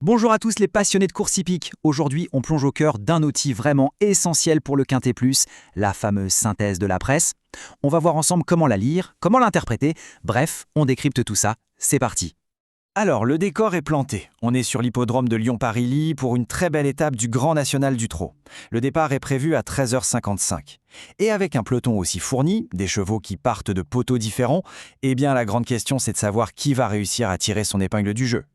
Bonjour à tous les passionnés de course hippique. Aujourd'hui, on plonge au cœur d'un outil vraiment essentiel pour le Quintet Plus, la fameuse synthèse de la presse. On va voir ensemble comment la lire, comment l'interpréter. Bref, on décrypte tout ça. C'est parti. Alors, le décor est planté. On est sur l'hippodrome de Lyon-Paris-Ly pour une très belle étape du Grand National du Trot. Le départ est prévu à 13h55. Et avec un peloton aussi fourni, des chevaux qui partent de poteaux différents, eh bien la grande question c'est de savoir qui va réussir à tirer son épingle du jeu.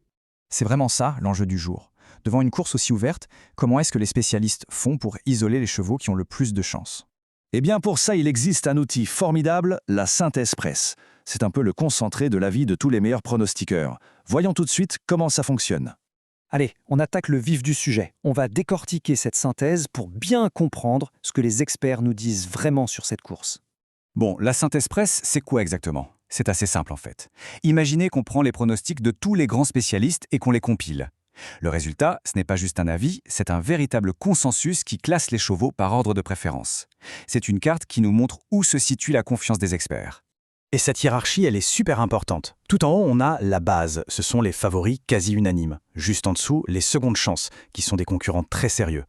C'est vraiment ça l'enjeu du jour. Devant une course aussi ouverte, comment est-ce que les spécialistes font pour isoler les chevaux qui ont le plus de chance? Eh bien pour ça, il existe un outil formidable, la synthèse presse. C'est un peu le concentré de l'avis de tous les meilleurs pronostiqueurs. Voyons tout de suite comment ça fonctionne. Allez, on attaque le vif du sujet. On va décortiquer cette synthèse pour bien comprendre ce que les experts nous disent vraiment sur cette course. Bon, la synthèse presse, c'est quoi exactement? C'est assez simple en fait. Imaginez qu'on prend les pronostics de tous les grands spécialistes et qu'on les compile. Le résultat, ce n'est pas juste un avis, c'est un véritable consensus qui classe les chevaux par ordre de préférence. C'est une carte qui nous montre où se situe la confiance des experts. Et cette hiérarchie, elle est super importante. Tout en haut, on a la base, ce sont les favoris quasi unanimes. Juste en dessous, les secondes chances, qui sont des concurrents très sérieux.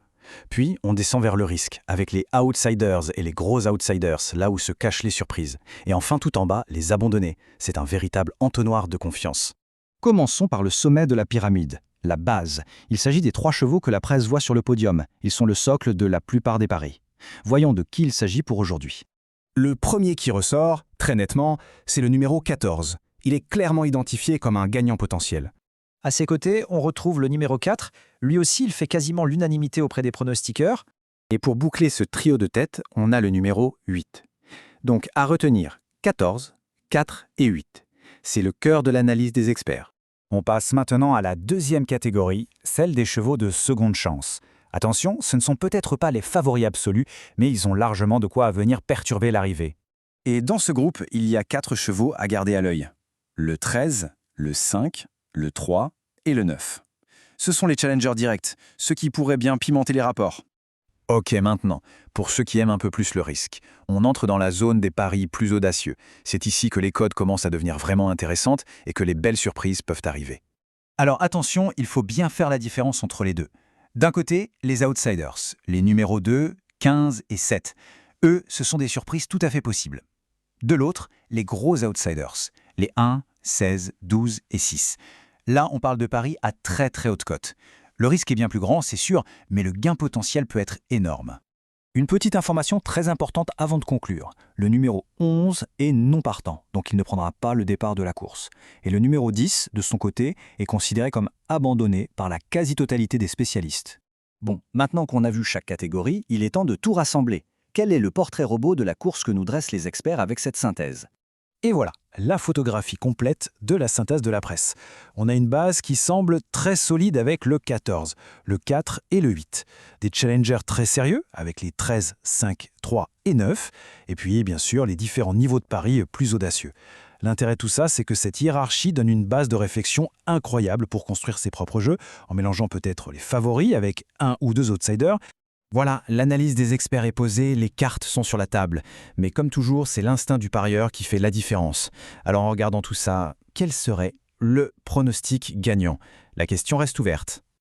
Puis, on descend vers le risque, avec les outsiders et les gros outsiders, là où se cachent les surprises. Et enfin, tout en bas, les abandonnés. C'est un véritable entonnoir de confiance. Commençons par le sommet de la pyramide, la base. Il s'agit des 3 chevaux que la presse voit sur le podium. Ils sont le socle de la plupart des paris. Voyons de qui il s'agit pour aujourd'hui. Le premier qui ressort, très nettement, c'est le numéro 14. Il est clairement identifié comme un gagnant potentiel. À ses côtés, on retrouve le numéro 4. Lui aussi, il fait quasiment l'unanimité auprès des pronostiqueurs. Et pour boucler ce trio de tête, on a le numéro 8. Donc à retenir 14, 4 et 8. C'est le cœur de l'analyse des experts. On passe maintenant à la deuxième catégorie, celle des chevaux de seconde chance. Attention, ce ne sont peut-être pas les favoris absolus, mais ils ont largement de quoi venir perturber l'arrivée. Et dans ce groupe, il y a 4 chevaux à garder à l'œil. Le 13, le 5, le 3 et le 9. Ce sont les challengers directs, ceux qui pourraient bien pimenter les rapports. Ok, maintenant, pour ceux qui aiment un peu plus le risque, on entre dans la zone des paris plus audacieux. C'est ici que les codes commencent à devenir vraiment intéressantes et que les belles surprises peuvent arriver. Alors attention, il faut bien faire la différence entre les deux. D'un côté, les outsiders, les numéros 2, 15 et 7. Eux, ce sont des surprises tout à fait possibles. De l'autre, les gros outsiders, les 1, 16, 12 et 6. Là, on parle de paris à très très haute cote. Le risque est bien plus grand, c'est sûr, mais le gain potentiel peut être énorme. Une petite information très importante avant de conclure. Le numéro 11 est non partant, donc il ne prendra pas le départ de la course. Et le numéro 10, de son côté, est considéré comme abandonné par la quasi-totalité des spécialistes. Bon, maintenant qu'on a vu chaque catégorie, il est temps de tout rassembler. Quel est le portrait robot de la course que nous dressent les experts avec cette synthèse? Et voilà, la photographie complète de la synthèse de la presse. On a une base qui semble très solide avec le 14, le 4 et le 8. Des challengers très sérieux avec les 13, 5, 3 et 9. Et puis, bien sûr, les différents niveaux de paris plus audacieux. L'intérêt de tout ça, c'est que cette hiérarchie donne une base de réflexion incroyable pour construire ses propres jeux, en mélangeant peut-être les favoris avec un ou deux outsiders. Voilà, l'analyse des experts est posée, les cartes sont sur la table. Mais comme toujours, c'est l'instinct du parieur qui fait la différence. Alors en regardant tout ça, quel serait le pronostic gagnant? La question reste ouverte.